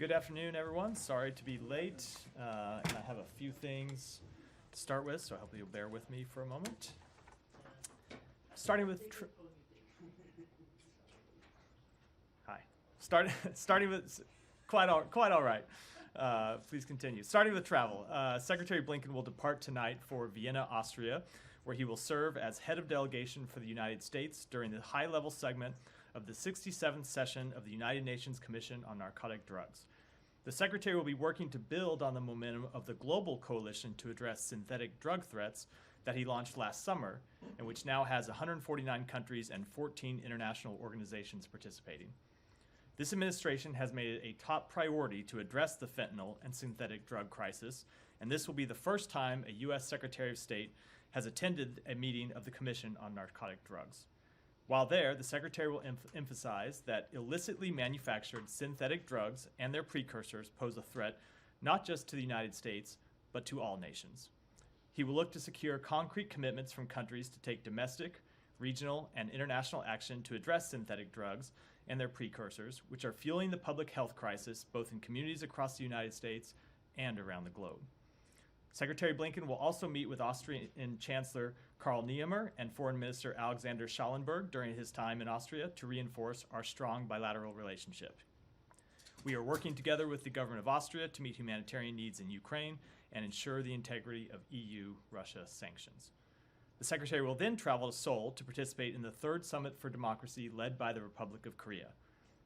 Good afternoon, everyone. Sorry to be late, and I have a few things to start with, so I hope you'll bear with me for a moment. Starting with starting with quite all right. Please continue. Starting with travel, Secretary Blinken will depart tonight for Vienna, Austria, where he will serve as head of delegation for the United States during the high-level segment of the 67th session of the United Nations Commission on Narcotic Drugs. The Secretary will be working to build on the momentum of the global coalition to address synthetic drug threats that he launched last summer, and which now has 149 countries and 14 international organizations participating. This administration has made it a top priority to address the fentanyl and synthetic drug crisis, and this will be the first time a U.S. Secretary of State has attended a meeting of the Commission on Narcotic Drugs. While there, the Secretary will emphasize that illicitly manufactured synthetic drugs and their precursors pose a threat not just to the United States, but to all nations. He will look to secure concrete commitments from countries to take domestic, regional, and international action to address synthetic drugs and their precursors, which are fueling the public health crisis both in communities across the United States and around the globe. Secretary Blinken will also meet with Austrian Chancellor Karl Nehammer and Foreign Minister Alexander Schallenberg during his time in Austria to reinforce our strong bilateral relationship. We are working together with the government of Austria to meet humanitarian needs in Ukraine and ensure the integrity of EU-Russia sanctions. The Secretary will then travel to Seoul to participate in the third Summit for Democracy led by the Republic of Korea.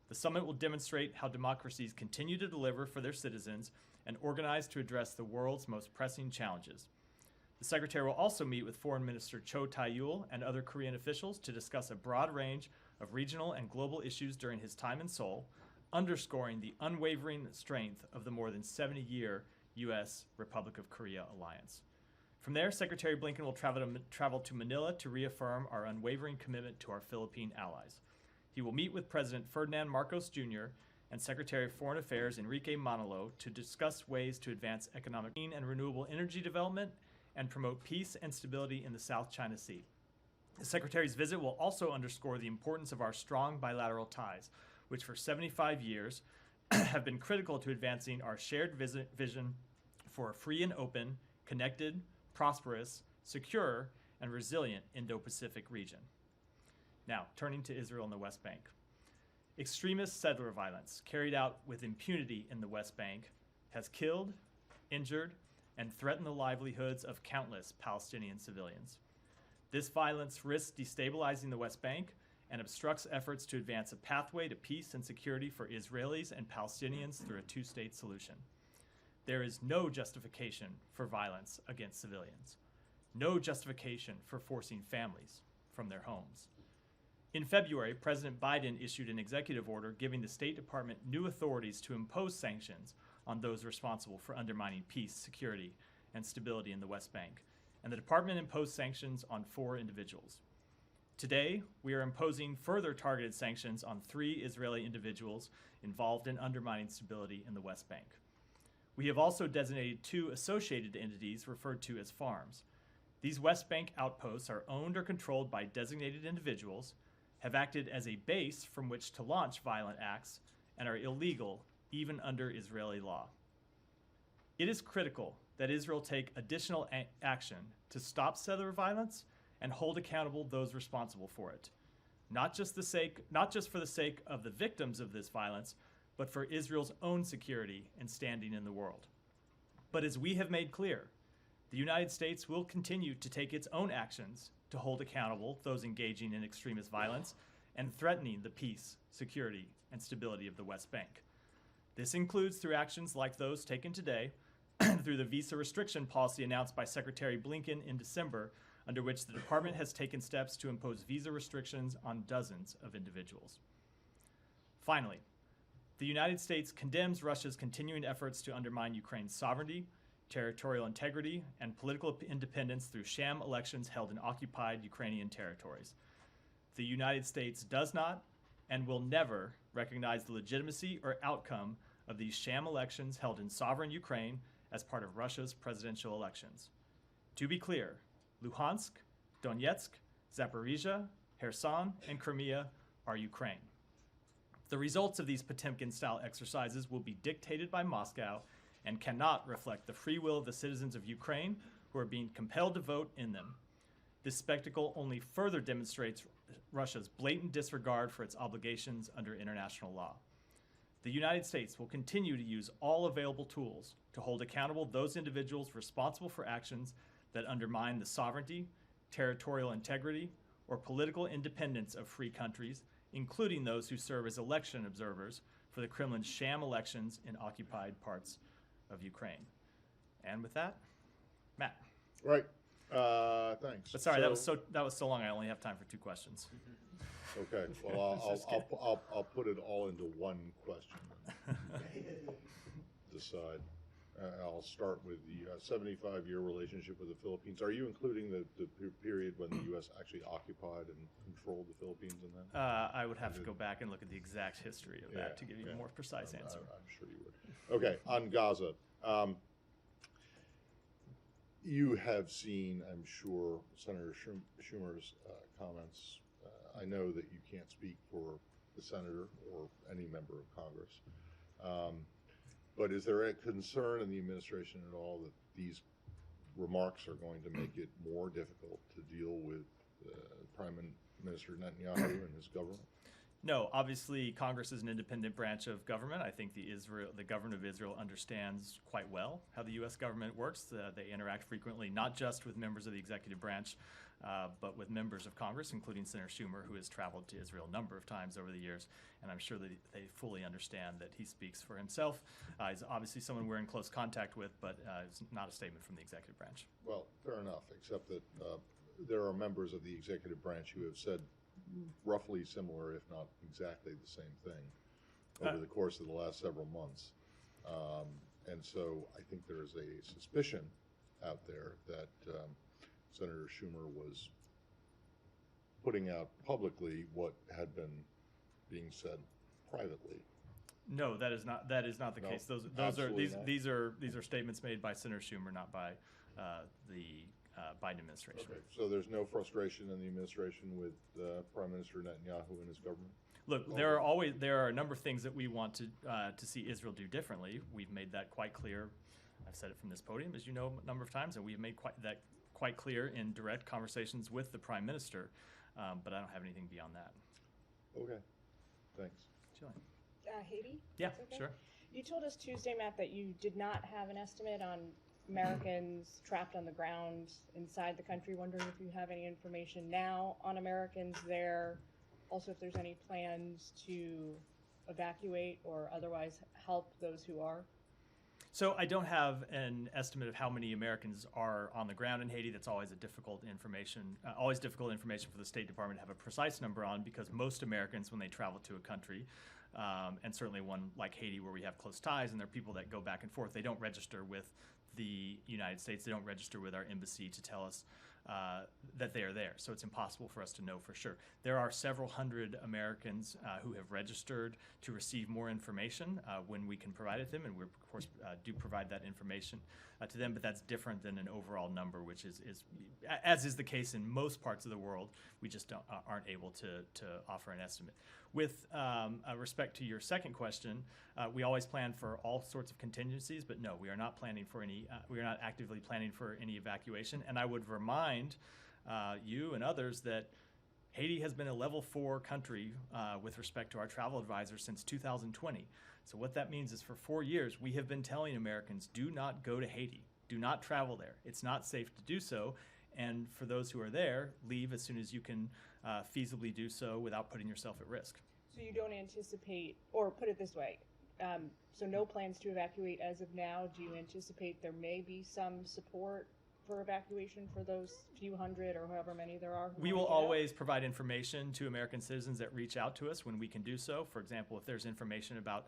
The summit will demonstrate how democracies continue to deliver for their citizens and organize to address the world's most pressing challenges. The Secretary will also meet with Foreign Minister Cho Tae-yul and other Korean officials to discuss a broad range of regional and global issues during his time in Seoul, underscoring the unwavering strength of the more than 70-year U.S. Republic of Korea alliance. From there, Secretary Blinken will travel to Manila to reaffirm our unwavering commitment to our Philippine allies. He will meet with President Ferdinand Marcos Jr. and Secretary of Foreign Affairs Enrique Manalo to discuss ways to advance economic and renewable energy development and promote peace and stability in the South China Sea. The Secretary's visit will also underscore the importance of our strong bilateral ties, which for 75 years have been critical to advancing our shared vision for a free and open, connected, prosperous, secure, and resilient Indo-Pacific region. Now, turning to Israel and the West Bank. Extremist settler violence carried out with impunity in the West Bank has killed, injured, and threatened the livelihoods of countless Palestinian civilians. This violence risks destabilizing the West Bank and obstructs efforts to advance a pathway to peace and security for Israelis and Palestinians through a two-state solution. There is no justification for violence against civilians, no justification for forcing families from their homes. In February, President Biden issued an executive order giving the State Department new authorities to impose sanctions on those responsible for undermining peace, security, and stability in the West Bank, and the department imposed sanctions on 4 individuals. Today, we are imposing further targeted sanctions on 3 Israeli individuals involved in undermining stability in the West Bank. We have also designated 2 associated entities referred to as farms. These West Bank outposts are owned or controlled by designated individuals, have acted as a base from which to launch violent acts, and are illegal even under Israeli law. It is critical that Israel take additional action to stop settler violence and hold accountable those responsible for it, not just for the sake of the victims of this violence, but for Israel's own security and standing in the world. But as we have made clear, the United States will continue to take its own actions to hold accountable those engaging in extremist violence and threatening the peace, security, and stability of the West Bank. This includes through actions like those taken today, through the visa restriction policy announced by Secretary Blinken in December, under which the department has taken steps to impose visa restrictions on dozens of individuals. Finally, the United States condemns Russia's continuing efforts to undermine Ukraine's sovereignty, territorial integrity, and political independence through sham elections held in occupied Ukrainian territories. The United States does not and will never recognize the legitimacy or outcome of these sham elections held in sovereign Ukraine as part of Russia's presidential elections. To be clear, Luhansk, Donetsk, Zaporizhia, Kherson, and Crimea are Ukraine. The results of these Potemkin-style exercises will be dictated by Moscow and cannot reflect the free will of the citizens of Ukraine who are being compelled to vote in them. This spectacle only further demonstrates Russia's blatant disregard for its obligations under international law. The United States will continue to use all available tools to hold accountable those individuals responsible for actions that undermine the sovereignty, territorial integrity, or political independence of free countries, including those who serve as election observers for the Kremlin's sham elections in occupied parts of Ukraine. And with that, Matt. Right. Thanks. But sorry, that was so long. I only have time for 2 questions. Okay. Well, I'll put it all into one question. Decide. I'll start with the 75-year relationship with the Philippines. Are you including the period when the U.S. actually occupied and controlled the Philippines in that? I would have to go back and look at the exact history of that to give you a more precise answer. I'm sure you would. Okay, on Gaza. You have seen, I'm sure, Senator Schumer's comments. I know that you can't speak for the senator or any member of Congress. But is there a concern in the administration at all that these remarks are going to make it more difficult to deal with Prime Minister Netanyahu and his government? No, obviously Congress is an independent branch of government. I think the government of Israel understands quite well how the U.S. government works. They interact frequently, not just with members of the executive branch, but with members of Congress, including Senator Schumer, who has traveled to Israel a number of times over the years. And I'm sure that they fully understand that he speaks for himself. He's obviously someone we're in close contact with, but it's not a statement from the executive branch. Well, fair enough, except that there are members of the executive branch who have said roughly similar, if not exactly the same thing, over the course of the last several months. And so I think there is a suspicion out there that Senator Schumer was putting out publicly what had been being said privately. No, that is not the case. These are statements made by Senator Schumer, not by the Biden administration. Okay, so there's no frustration in the administration with Prime Minister Netanyahu and his government? Look, there are a number of things that we want to see Israel do differently. We've made that quite clear. I've said it from this podium, as you know, a number of times, and we've made that quite clear in direct conversations with the Prime Minister. But I don't have anything beyond that. Okay, thanks. Haiti? Yeah, okay? Sure. You told us Tuesday, Matt, that you did not have an estimate on Americans trapped on the ground inside the country. Wondering if you have any information now on Americans there. Also, if there's any plans to evacuate or otherwise help those who are. So I don't have an estimate of how many Americans are on the ground in Haiti. That's always difficult information for the State Department to have a precise number on, because most Americans, when they travel to a country, and certainly one like Haiti where we have close ties and there are people that go back and forth, they don't register with the United States. They don't register with our embassy to tell us that they are there. So it's impossible for us to know for sure. There are several hundred Americans who have registered to receive more information when we can provide it to them, and we of course do provide that information to them, but that's different than an overall number, which is as is the case in most parts of the world. We just aren't able to offer an estimate. With respect to your second question, we always plan for all sorts of contingencies, but no, we are not planning for any. We are not actively planning for any evacuation. And I would remind you and others that Haiti has been a level 4 country with respect to our travel advisors since 2020. So what that means is for 4 years, we have been telling Americans, do not go to Haiti. Do not travel there. It's not safe to do so. And for those who are there, leave as soon as you can feasibly do so without putting yourself at risk. So you don't anticipate, or put it this way, so no plans to evacuate as of now. Do you anticipate there may be some support for evacuation for those few hundred or however many there are? We will always provide information to American citizens that reach out to us when we can do so. For example, if there's information about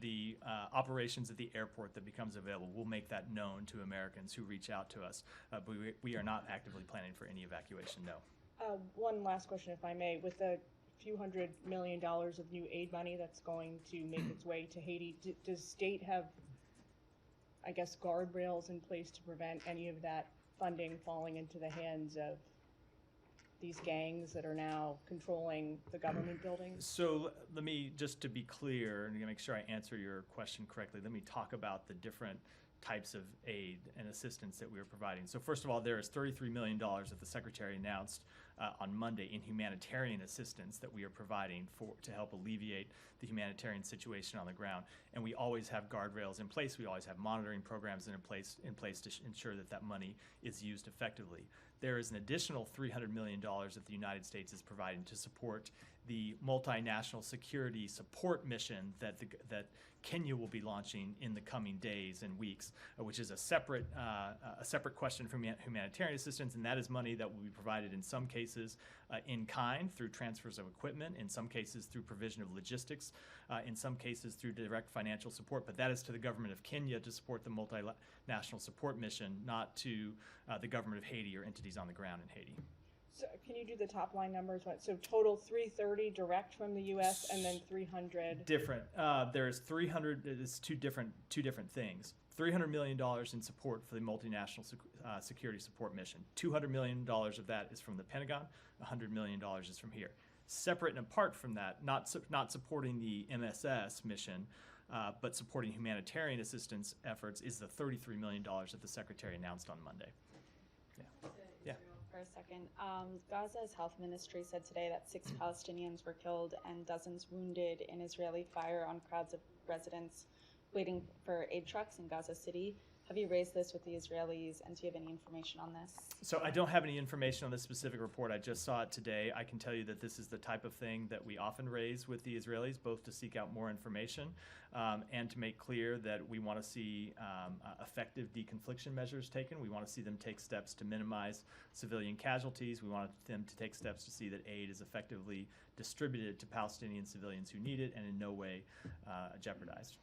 the operations at the airport that becomes available, we'll make that known to Americans who reach out to us. But we are not actively planning for any evacuation, no. One last question, if I may. With the few $100 million of new aid money that's going to make its way to Haiti, does state have, I guess, guardrails in place to prevent any of that funding falling into the hands of these gangs that are now controlling the government buildings? So let me, just to be clear and to make sure I answer your question correctly, let me talk about the different types of aid and assistance that we are providing. So first of all, there is $33 million that the Secretary announced on Monday in humanitarian assistance that we are providing to help alleviate the humanitarian situation on the ground. And we always have guardrails in place. We always have monitoring programs in place to ensure that that money is used effectively. There is an additional $300 million that the United States is providing to support the multinational security support mission that Kenya will be launching in the coming days and weeks, which is a separate question from humanitarian assistance, and that is money that will be provided in some cases in kind through transfers of equipment, in some cases through provision of logistics, in some cases through direct financial support, but that is to the government of Kenya to support the multinational support mission, not to the government of Haiti or entities on the ground in Haiti. So can you do the top line numbers? So total 330 direct from the U.S. and then 300. Different. There's 300. It's two different things. $300 million in support for the multinational security support mission. $200 million of that is from the Pentagon. $100 million is from here. Separate and apart from that, not supporting the MSS mission, but supporting humanitarian assistance efforts, is the $33 million that the Secretary announced on Monday. Yeah. For a second. Gaza's health ministry said today that 6 Palestinians were killed and dozens wounded in Israeli fire on crowds of residents waiting for aid trucks in Gaza City. Have you raised this with the Israelis, and do you have any information on this? So I don't have any information on this specific report. I just saw it today. I can tell you that this is the type of thing that we often raise with the Israelis, both to seek out more information and to make clear that we want to see effective deconfliction measures taken. We want to see them take steps to minimize civilian casualties. We want them to take steps to see that aid is effectively distributed to Palestinian civilians who need it and in no way jeopardized.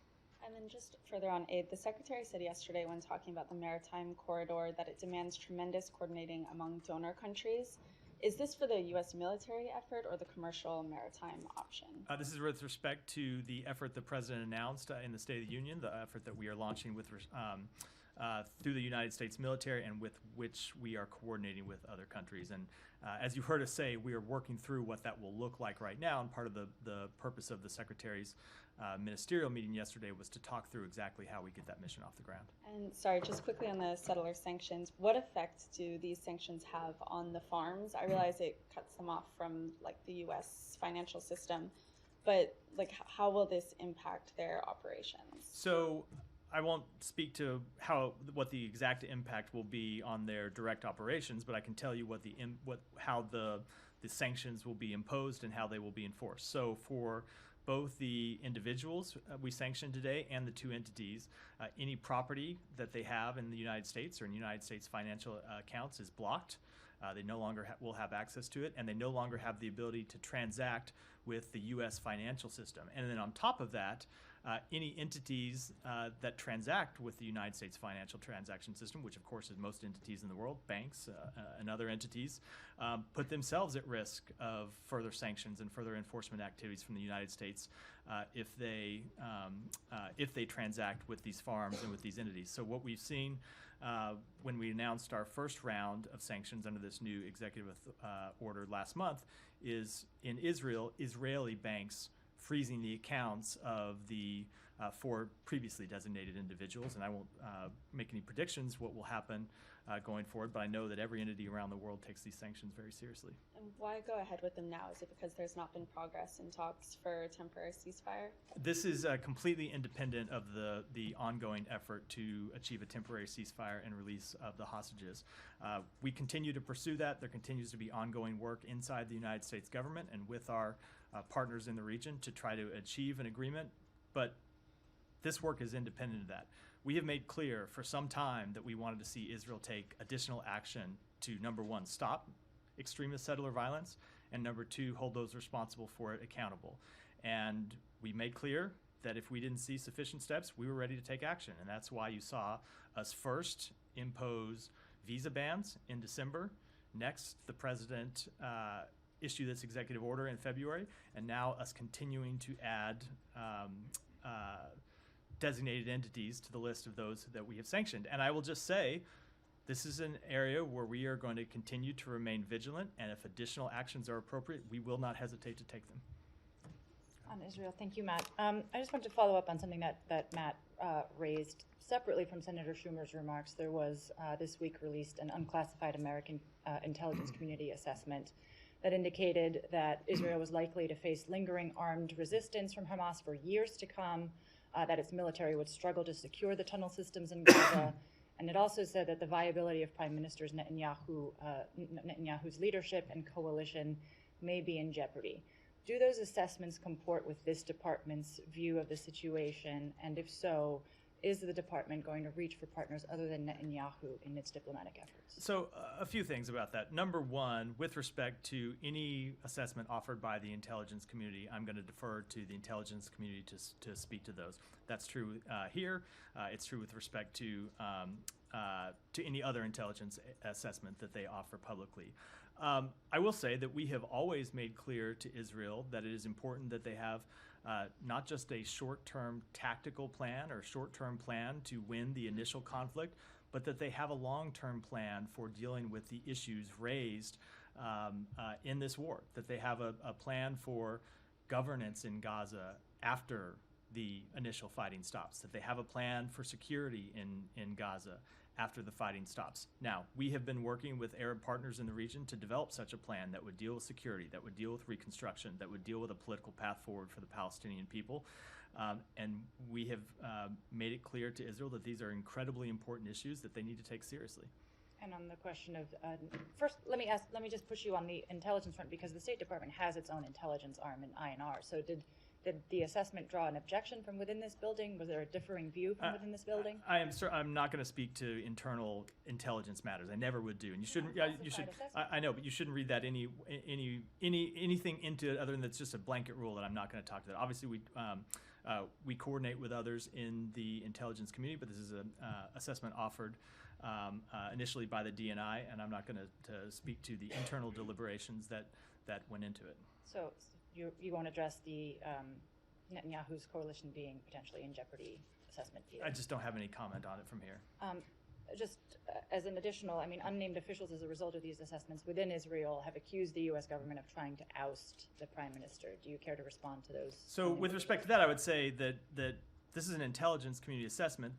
And then just further on aid, the Secretary said yesterday when talking about the maritime corridor that it demands tremendous coordinating among donor countries. Is this for the U.S. military effort or the commercial maritime option? This is with respect to the effort the President announced in the State of the Union, the effort that we are launching with through the United States military and with which we are coordinating with other countries. And as you heard us say, we are working through what that will look like right now, and part of the purpose of the Secretary's ministerial meeting yesterday was to talk through exactly how we get that mission off the ground. And sorry, just quickly on the settler sanctions, what effect do these sanctions have on the farms? I realize it cuts them off from like the U.S. financial system, but like how will this impact their operations? So I won't speak to what the exact impact will be on their direct operations, but I can tell you how the sanctions will be imposed and how they will be enforced. So for both the individuals we sanctioned today and the two entities, any property that they have in the United States or in United States financial accounts is blocked. They no longer will have access to it, and they no longer have the ability to transact with the U.S. financial system. And then on top of that, any entities that transact with the United States financial transaction system, which of course is most entities in the world, banks and other entities, put themselves at risk of further sanctions and further enforcement activities from the United States if they transact with these farms and with these entities. So what we've seen when we announced our first round of sanctions under this new executive order last month is in Israel, Israeli banks freezing the accounts of the 4 previously designated individuals. And I won't make any predictions what will happen going forward, but I know that every entity around the world takes these sanctions very seriously. And why go ahead with them now? Is it because there's not been progress in talks for a temporary ceasefire? This is completely independent of the ongoing effort to achieve a temporary ceasefire and release of the hostages. We continue to pursue that. There continues to be ongoing work inside the United States government and with our partners in the region to try to achieve an agreement, but this work is independent of that. We have made clear for some time that we wanted to see Israel take additional action to, number 1, stop extremist settler violence, and number 2, hold those responsible for it accountable. And we made clear that if we didn't see sufficient steps, we were ready to take action. And that's why you saw us first impose visa bans in December. Next, the president issue this executive order in February, and now us continuing to add designated entities to the list of those that we have sanctioned. And I will just say, This is an area where we are going to continue to remain vigilant, and if additional actions are appropriate, we will not hesitate to take them. On Israel, thank you, Matt. I just want to follow up on something that Matt raised separately from Senator Schumer's remarks. There was this week released an unclassified American intelligence community assessment that indicated that Israel was likely to face lingering armed resistance from Hamas for years to come, that its military would struggle to secure the tunnel systems in Gaza, and it also said that the viability of Prime Minister Netanyahu's leadership and coalition may be in jeopardy. Do those assessments comport with this department's view of the situation? And if so, is the department going to reach for partners other than Netanyahu in its diplomatic efforts? So a few things about that. Number one, with respect to any assessment offered by the intelligence community, I'm going to defer to the intelligence community to speak to those. That's true here. It's true with respect to any other intelligence assessment that they offer publicly. I will say that we have always made clear to Israel that it is important that they have not just a short-term tactical plan or short-term plan to win the initial conflict, but that they have a long-term plan for dealing with the issues raised in this war, that they have a plan for governance in Gaza after the initial fighting stops, that they have a plan for security in Gaza after the fighting stops. Now, we have been working with Arab partners in the region to develop such a plan that would deal with security, that would deal with reconstruction, that would deal with a political path forward for the Palestinian people. And we have made it clear to Israel that these are incredibly important issues that they need to take seriously. And on the question of, first, let me just push you on the intelligence front, because the State Department has its own intelligence arm in INR. So did the assessment draw an objection from within this building? Was there a differing view from within this building? I'm not going to speak to internal intelligence matters. I never would do, and you shouldn't. You should. I know, but you shouldn't read that anything into it other than that's just a blanket rule that I'm not going to talk to that. Obviously, we coordinate with others in the intelligence community, but this is an assessment offered initially by the DNI, and I'm not going to speak to the internal deliberations that went into it. So you won't address the Netanyahu's coalition being potentially in jeopardy assessment either? I just don't have any comment on it from here. Just as an additional, unnamed officials as a result of these assessments within Israel have accused the U.S. government of trying to oust the prime minister. Do you care to respond to those? So with respect to that, I would say that this is an intelligence community assessment,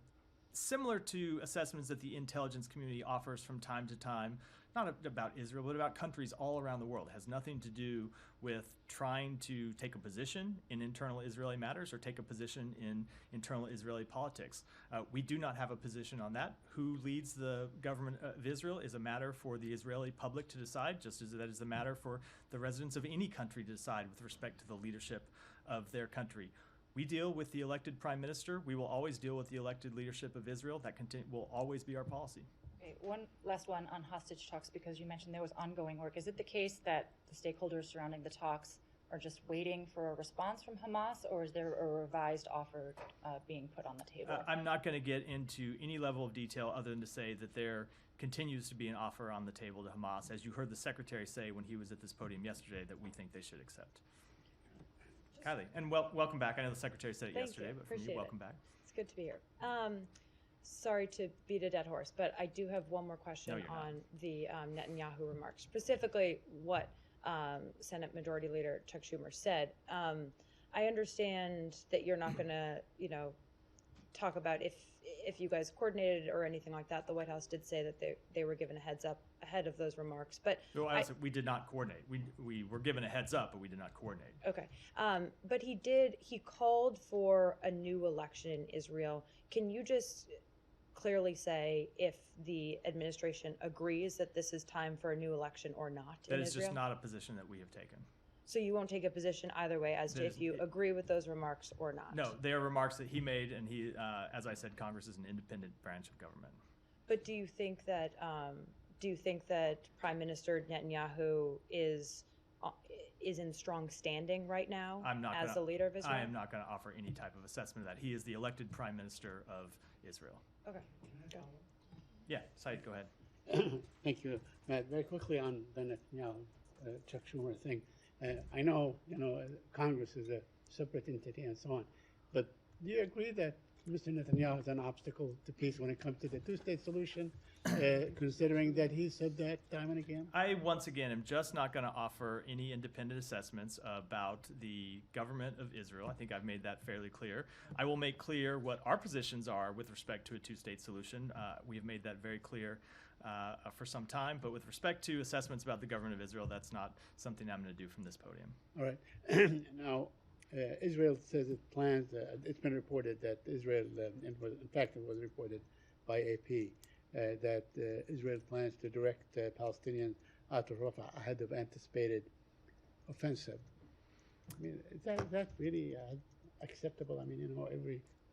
similar to assessments that the intelligence community offers from time to time, not about Israel, but about countries all around the world. It has nothing to do with trying to take a position in internal Israeli matters or take a position in internal Israeli politics. We do not have a position on that. Who leads the government of Israel is a matter for the Israeli public to decide, just as that is a matter for the residents of any country to decide with respect to the leadership of their country. We deal with the elected prime minister. We will always deal with the elected leadership of Israel. That will always be our policy. Okay, one last one on hostage talks, because you mentioned there was ongoing work. Is it the case that the stakeholders surrounding the talks are just waiting for a response from Hamas, or is there a revised offer being put on the table? I'm not going to get into any level of detail other than to say that there continues to be an offer on the table to Hamas, as you heard the secretary say when he was at this podium yesterday, that we think they should accept. Kylie, and welcome back. I know the secretary said it yesterday, but from you, welcome back. It's good to be here. Sorry to beat a dead horse, but I do have one more question on the Netanyahu remarks, specifically what Senate Majority Leader Chuck Schumer said. I understand that you're not going to, talk about if you guys coordinated or anything like that. The White House did say that they were given a heads up ahead of those remarks, but we did not coordinate. We were given a heads up, but we did not coordinate. Okay, but he called for a new election in Israel. Can you just clearly say if the administration agrees that this is time for a new election or not in Israel? That is just not a position that we have taken. So you won't take a position either way as to if you agree with those remarks or not? No, they are remarks that he made, and he, as I said, Congress is an independent branch of government. But do you think that Prime Minister Netanyahu is in strong standing right now as the leader of Israel? I am not going to offer any type of assessment of that. He is the elected Prime Minister of Israel. Okay. Yeah, Said, go ahead. Thank you, Matt. Very quickly on the Netanyahu, Chuck Schumer thing. I know, Congress is a separate entity and so on, but do you agree that Mr. Netanyahu is an obstacle to peace when it comes to the two-state solution, considering that he said that time and again? I, once again, am just not going to offer any independent assessments about the government of Israel. I think I've made that fairly clear. I will make clear what our positions are with respect to a two-state solution. We have made that very clear for some time, but with respect to assessments about the government of Israel, that's not something I'm going to do from this podium. All right. Now, Israel says it plans, it's been reported that Israel, in fact, it was reported by AP, that Israel plans to direct Palestinians out of Rafah ahead of anticipated offensive. I mean, is that really acceptable? I mean, you know,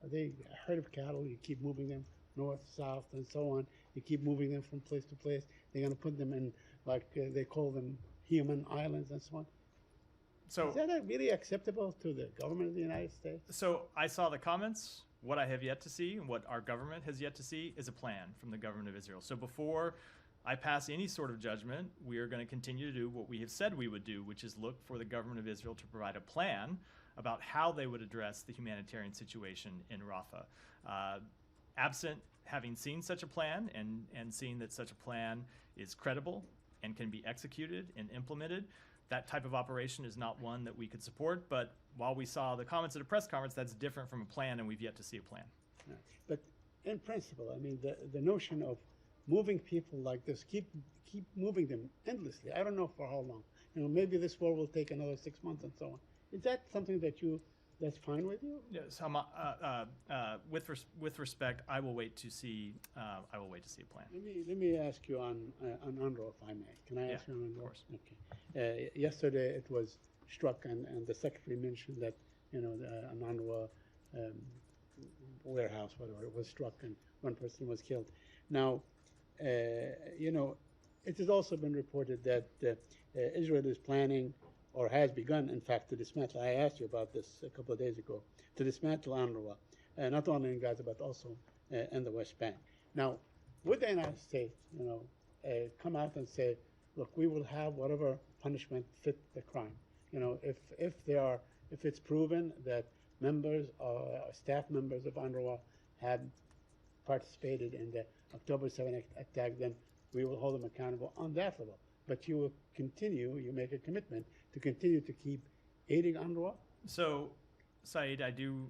are they a herd of cattle? You keep moving them north, south, and so on. You keep moving them from place to place. They're going to put them in, like they call them, human islands and so on. So, Is that really acceptable to the government of the United States? So I saw the comments. What I have yet to see, and what our government has yet to see, is a plan from the government of Israel. So before I pass any sort of judgment, we are going to continue to do what we have said we would do, which is look for the government of Israel to provide a plan about how they would address the humanitarian situation in Rafah. Absent having seen such a plan and seeing that such a plan is credible and can be executed and implemented, that type of operation is not one that we could support. But while we saw the comments at a press conference, that's different from a plan, and we've yet to see a plan. Yeah. But in principle, I mean, the notion of moving people like this, keep moving them endlessly. I don't know for how long. You know, maybe this war will take another 6 months and so on. Is that something that's fine with you? Yes. With respect, I will wait to see. I will wait to see a plan. Let me ask you on UNRWA, if I may. Can I ask you on UNRWA? Of course. Okay. Yesterday it was struck, and the secretary mentioned that an UNRWA warehouse, whatever, it was struck, and one person was killed. Now, it has also been reported that Israel is planning, or has begun, in fact, to dismantle. I asked you about this a couple of days ago, to dismantle UNRWA, not only in Gaza but also in the West Bank. Now, would the United States, come out and say, look, we will have whatever punishment fit the crime? If it's proven that members or staff members of UNRWA had participated in the October 7th attack, then we will hold them accountable on that level. But you make a commitment to continue to keep aiding UNRWA? So, Saeed, I do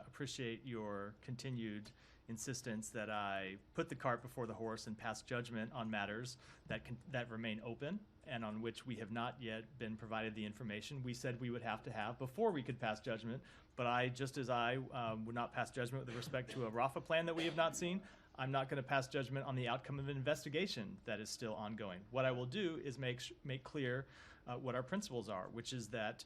appreciate your continued insistence that I put the cart before the horse and pass judgment on matters that remain open and on which we have not yet been provided the information we said we would have to have before we could pass judgment. But just as I would not pass judgment with respect to a Rafah plan that we have not seen, I'm not going to pass judgment on the outcome of an investigation that is still ongoing. What I will do is make clear what our principles are, which is that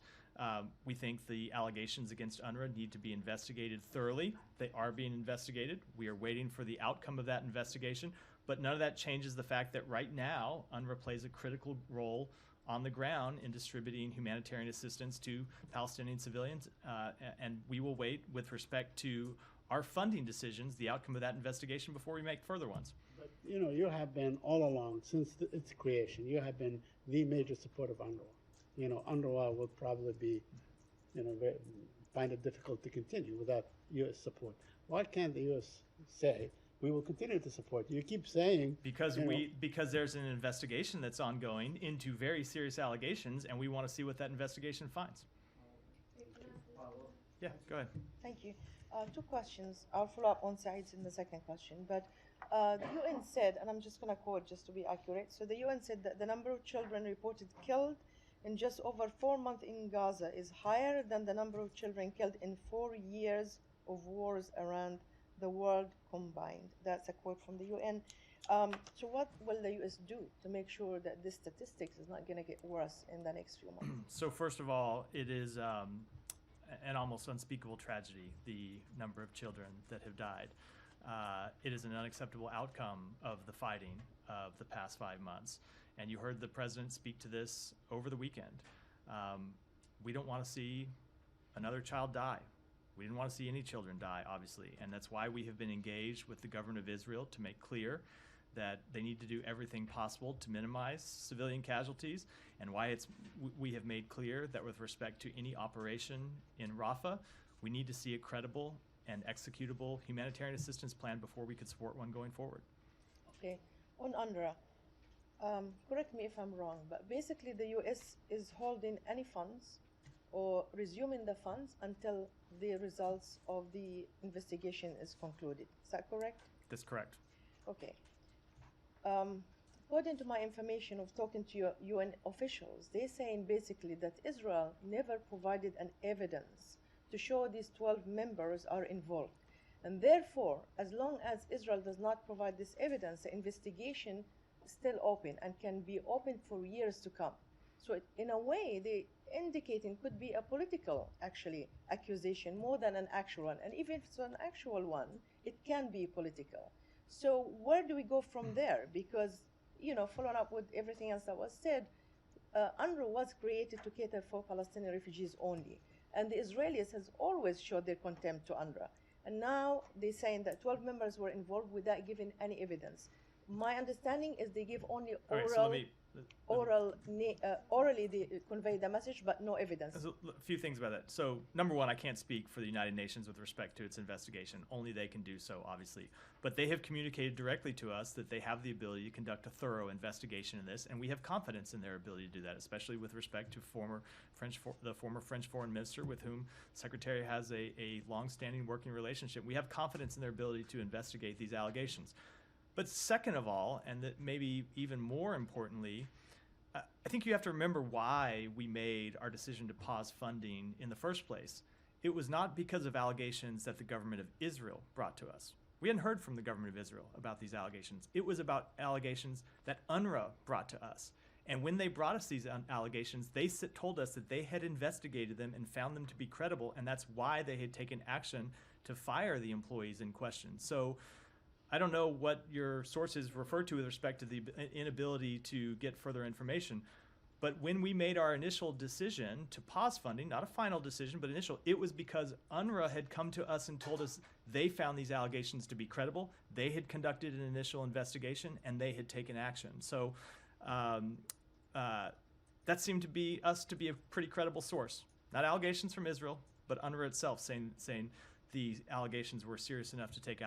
we think the allegations against UNRWA need to be investigated thoroughly. They are being investigated. We are waiting for the outcome of that investigation. But none of that changes the fact that right now, UNRWA plays a critical role on the ground in distributing humanitarian assistance to Palestinian civilians. And we will wait with respect to our funding decisions, the outcome of that investigation, before we make further ones. But, you have been all along, since its creation, you have been the major supporter of UNRWA. UNRWA will probably be, find it difficult to continue without U.S. support. Why can't the U.S. say, we will continue to support you? You keep saying... Because there's an investigation that's ongoing into very serious allegations, and we want to see what that investigation finds. Yeah, go ahead. Thank you. Two questions. I'll follow up on Saeed's in the second question. But the UN said, and I'm just going to quote just to be accurate, so the UN said that the number of children reported killed in just over 4 months in Gaza is higher than the number of children killed in 4 years of wars around the world combined. That's a quote from the UN. So what will the U.S. do to make sure that this statistics is not going to get worse in the next few months? So first of all, it is an almost unspeakable tragedy, the number of children that have died. It is an unacceptable outcome of the fighting of the past 5 months. And you heard the president speak to this over the weekend. We don't want to see another child die. We didn't want to see any children die, obviously. And that's why we have been engaged with the government of Israel to make clear that they need to do everything possible to minimize civilian casualties, and why we have made clear that with respect to any operation in Rafah, we need to see a credible and executable humanitarian assistance plan before we could support one going forward. Okay, on UNRWA, correct me if I'm wrong, but basically the U.S. is holding any funds or resuming the funds until the results of the investigation is concluded. Is that correct? That's correct. Okay. According to my information of talking to UN officials, they're saying basically that Israel never provided an evidence to show these 12 members are involved. And therefore, as long as Israel does not provide this evidence, the investigation is still open and can be open for years to come. So in a way, they indicating could be a political, actually, accusation more than an actual one. And even if it's an actual one, it can be political. So where do we go from there? Because, you know, following up with everything else that was said, UNRWA was created to cater for Palestinian refugees only. And the Israelis has always showed their contempt to UNRWA. And now they're saying that 12 members were involved without giving any evidence. My understanding is they give only orally they convey the message, but no evidence. There's a few things about that. So, number one, I can't speak for the United Nations with respect to its investigation. Only they can do so, obviously. But they have communicated directly to us that they have the ability to conduct a thorough investigation in this, and we have confidence in their ability to do that, especially with respect to the former French foreign minister with whom Secretary has a long-standing working relationship. We have confidence in their ability to investigate these allegations. But second of all, and that maybe even more importantly, I think you have to remember why we made our decision to pause funding in the first place. It was not because of allegations that the government of Israel brought to us. We hadn't heard from the government of Israel about these allegations. It was about allegations that UNRWA brought to us. And when they brought us these allegations, they told us that they had investigated them and found them to be credible, and that's why they had taken action to fire the employees in question. So I don't know what your sources refer to with respect to the inability to get further information, but when we made our initial decision to pause funding, not a final decision, but initial, it was because UNRWA had come to us and told us they found these allegations to be credible, they had conducted an initial investigation, and they had taken action. So that seemed to be us to be a pretty credible source. Not allegations from Israel, but UNRWA itself saying the allegations were serious enough to take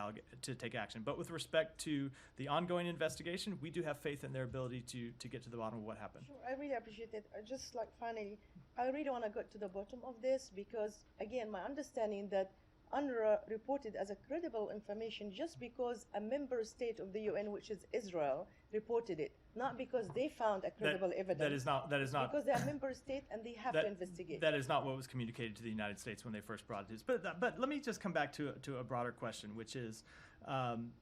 action. But with respect to the ongoing investigation, we do have faith in their ability to get to the bottom of what happened. Sure, I really appreciate it. Just like finally, I really want to get to the bottom of this because, again, my understanding that UNRWA reported as a credible information just because a member state of the UN, which is Israel, reported it, not because they found a credible evidence. That is not. Because they are a member state and they have to investigate. That is not what was communicated to the United States when they first brought it to us. But let me just come back to a broader question, which is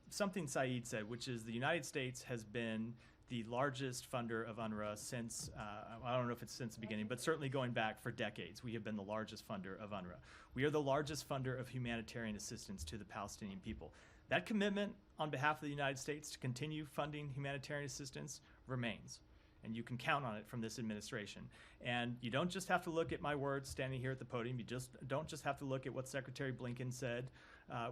something Saeed said, which is the United States has been the largest funder of UNRWA since, I don't know if it's since the beginning, but certainly going back for decades, we have been the largest funder of UNRWA. We are the largest funder of humanitarian assistance to the Palestinian people. That commitment on behalf of the United States to continue funding humanitarian assistance remains, and you can count on it from this administration. And you don't just have to look at my words standing here at the podium. You don't just have to look at what Secretary Blinken said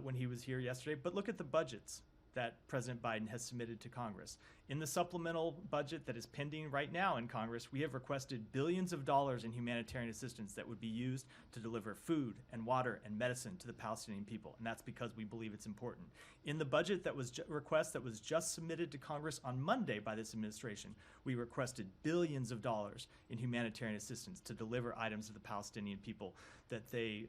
when he was here yesterday, but look at the budgets that President Biden has submitted to Congress. In the supplemental budget that is pending right now in Congress, we have requested billions of dollars in humanitarian assistance that would be used to deliver food and water and medicine to the Palestinian people, and that's because we believe it's important. In the budget that was request that was just submitted to Congress on Monday by this administration, we requested billions of dollars in humanitarian assistance to deliver items to the Palestinian people that they